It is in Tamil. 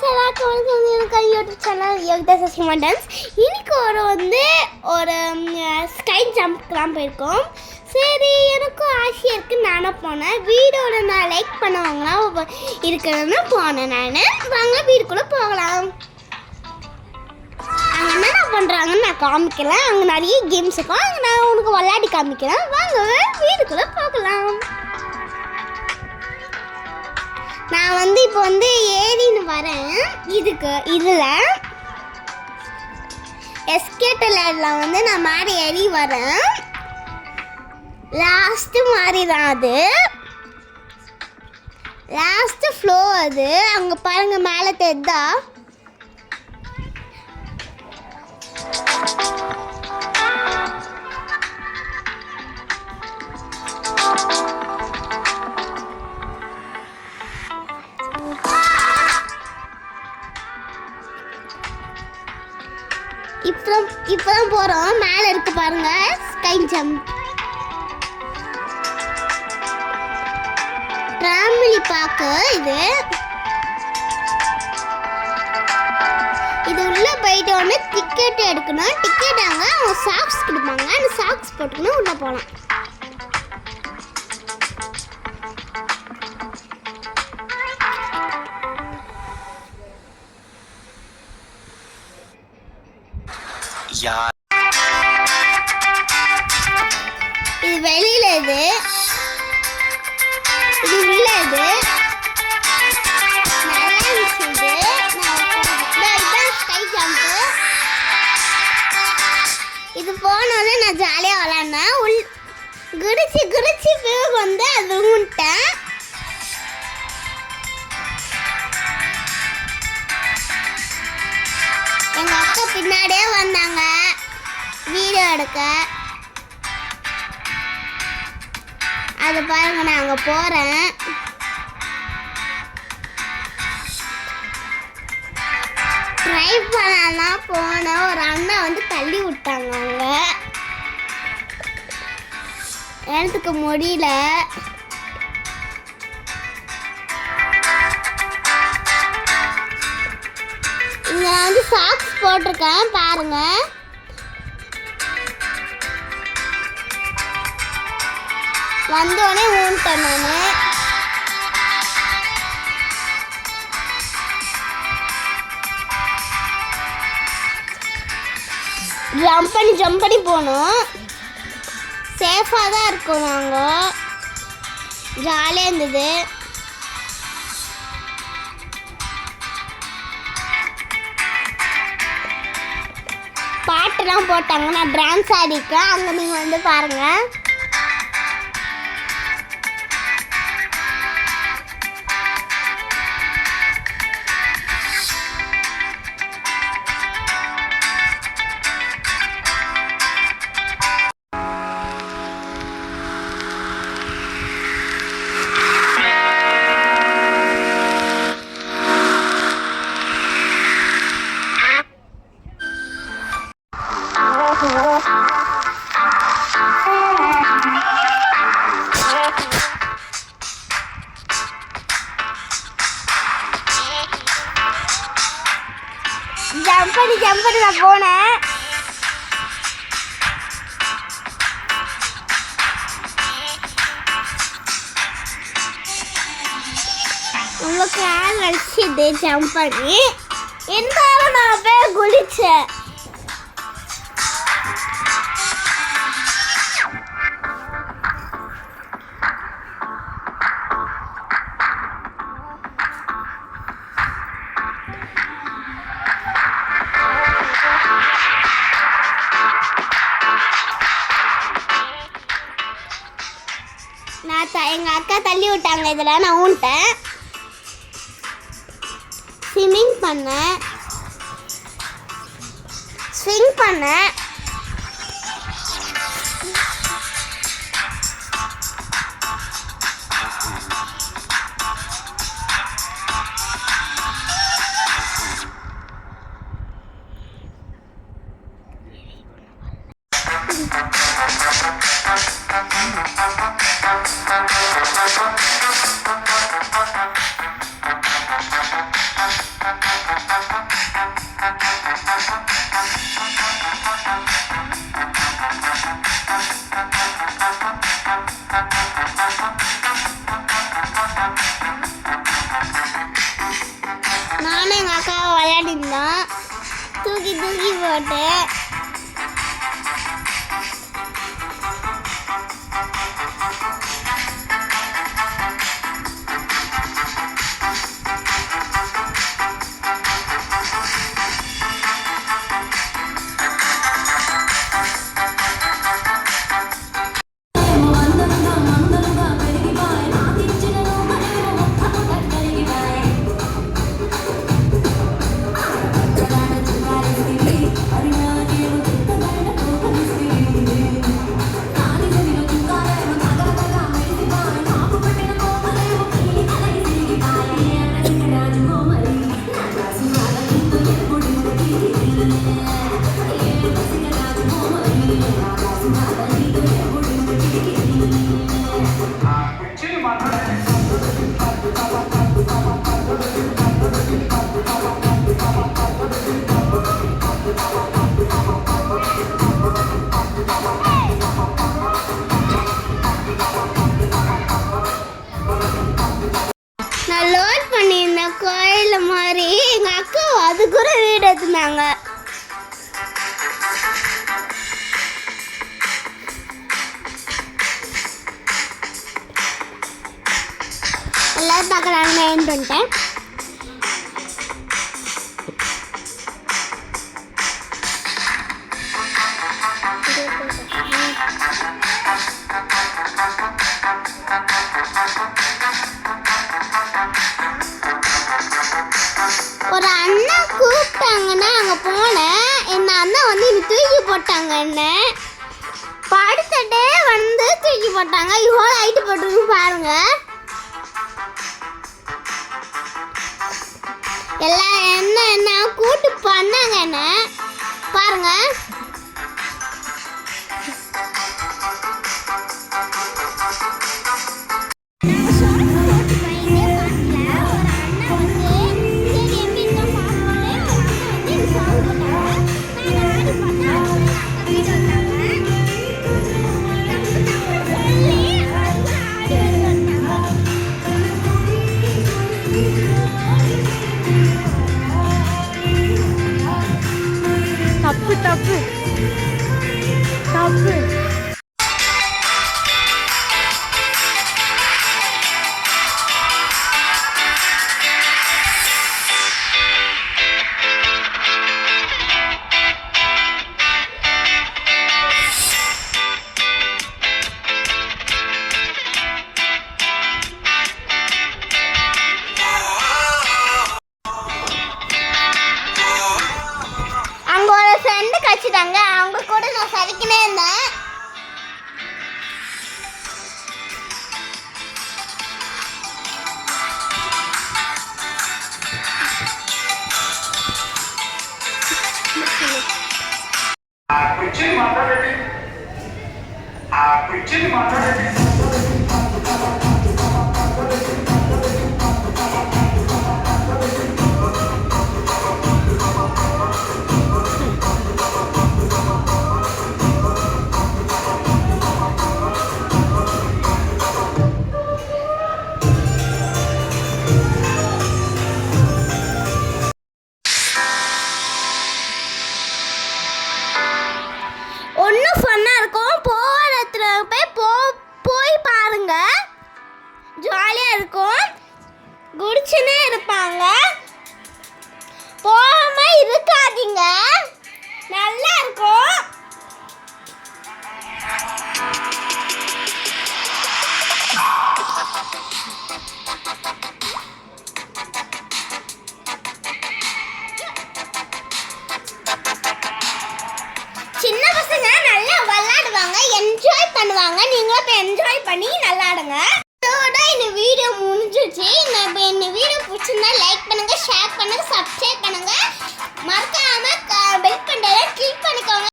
YouTube channel Yogita Sasima dance. இன்னைக்கு ஒரு ஸ்கை ஜம்ப்லாம் போயிருக்கோம். சரி, எனக்கும் ஆசையாக இருக்குது, நானும் போனேன். வீடியோவில் நான் லைக் பண்ணவங்களாம் இருக்கிறதுனா போனேன். நான் வாங்க வீடுக்குள்ளே போகலாம். அங்கே என்னென்ன பண்ணுறாங்கன்னு நான் காமிக்கலாம். அங்கே நிறைய கேம்ஸ் இருக்கும், அங்கே நான் உனக்கு விளையாடி காமிக்கிறேன். வாங்க வீடுக்குள்ளே போகலாம். நான் இப்போ ஏறின்னு வரேன். இதில் எஸ்கேட்டரில் நான் மாறி ஏறி வரேன். லாஸ்ட்டு மாறி தான் அது, லாஸ்ட்டு ஃப்ளோ அது. அங்கே பாருங்கள், மேலே தெரிதா? இப்போதான் போகிறோம். மேலே இருக்கு பாருங்க, ஸ்கை ஜம்ப். ஃபேமிலி பார்க்கு இது உள்ள போயிட்டோன்னு டிக்கெட் எடுக்கணும். டிக்கெட் அவங்க சாக்ஸ் கொடுப்பாங்க, அந்த சாக்ஸ் போட்டுக்கணும், உள்ள போகலாம். இது வெளியில, இது உள்ள. நல்லா இருந்துச்சு. இதுதான் ஸ்கை ஜம்ப். இது போனோடனே நான் ஜாலியாக விளாட்னேன். குடிச்சு பிறகு அது விட்டேன். எங்கள் அக்கா பின்னாடியே வந்தாங்க வீடியோ எடுக்க. அது பாருங்க, நான் அங்கே போகிறேன். ட்ரை பண்ணலாம் போனேன். ஒரு அண்ணா தள்ளி விட்டாங்க. அவங்க எடுத்துக்க முடியல. இங்கே சாக்ஸ் போட்டிருக்கேன் பாருங்க. வந்தோடனே ஊன்ட்டேன் நான். ஜம்ப் பண்ணி போகணும். சேஃபாக தான் இருக்கும். நாங்கள் ஜாலியாக இருந்தது. பாட்டெல்லாம் போட்டாங்க, நான் டான்ஸ் ஆடிக்கேன். அங்கே நீங்கள் பாருங்கள். ஜம்ப் பண்ணி நான் போனேன். உங்களுக்கு அடிச்சுது ஜம்ப் பண்ணி. இருந்தாலும் நான் போய் குளிச்சேன். எங்கள் அக்கா தள்ளி விட்டாங்க. இதில் நான் ஊன்ட்டேன். ஸ்விம்மிங் பண்ணேன். விளையாடிருந்தோம். தூக்கி தூக்கி போட்டு நான் லோட் பண்ணியிருந்தேன் கோயில் மாதிரி. எங்கள் அக்கா அது கூட வீடு எடுத்துனாங்க. எல்லாரும் பார்க்கலான்னு ஏன் பண்ணிட்டேன். ஒரு அண்ணா கூப்பிட்டாங்கன்னா அங்கே போனேன். என் அண்ணா வந்து இன்னும் தூக்கி போட்டாங்க. என்ன படுத்துட்டே வந்து தூக்கி போட்டாங்க. இவ்வளோ ஹைட்டு போட்டுருக்கு பாருங்க. எல்லாம் என்ன கூட்டு பண்ணாங்க. என்ன பாருங்க. தப்பு தப்பு தப்பு. அங்கே ஒரு ஃப்ரெண்டு கழிச்சிட்டாங்க. அவங்க கூட நான் சதிக்கினே இருந்தேன். ஒன்றும் ஃபன்னாக இருக்கும். போகிற இடத்துல போய் பாருங்க. ஜாலியாக இருக்கும். குடிச்சுன்னே இருப்பாங்க. போகாம இருக்காதீங்க. நல்லா இருக்கும். சின்ன பசங்க நல்லா விளையாடுவாங்க, என்ஜாய் பண்ணுவாங்க. நீங்களும் இப்போ என்ஜாய் பண்ணி விளையாடுங்க. இதோட இந்த வீடியோ முடிஞ்சிச்சு. இந்த வீடியோ பிடிச்சிருந்தா லைக் பண்ணுங்க, ஷேர் பண்ணுங்க, சப்ஸ்கிரைப் பண்ணுங்க. மறக்காம பெல் பட்டனை கிளிக் பண்ணிக்கோங்க.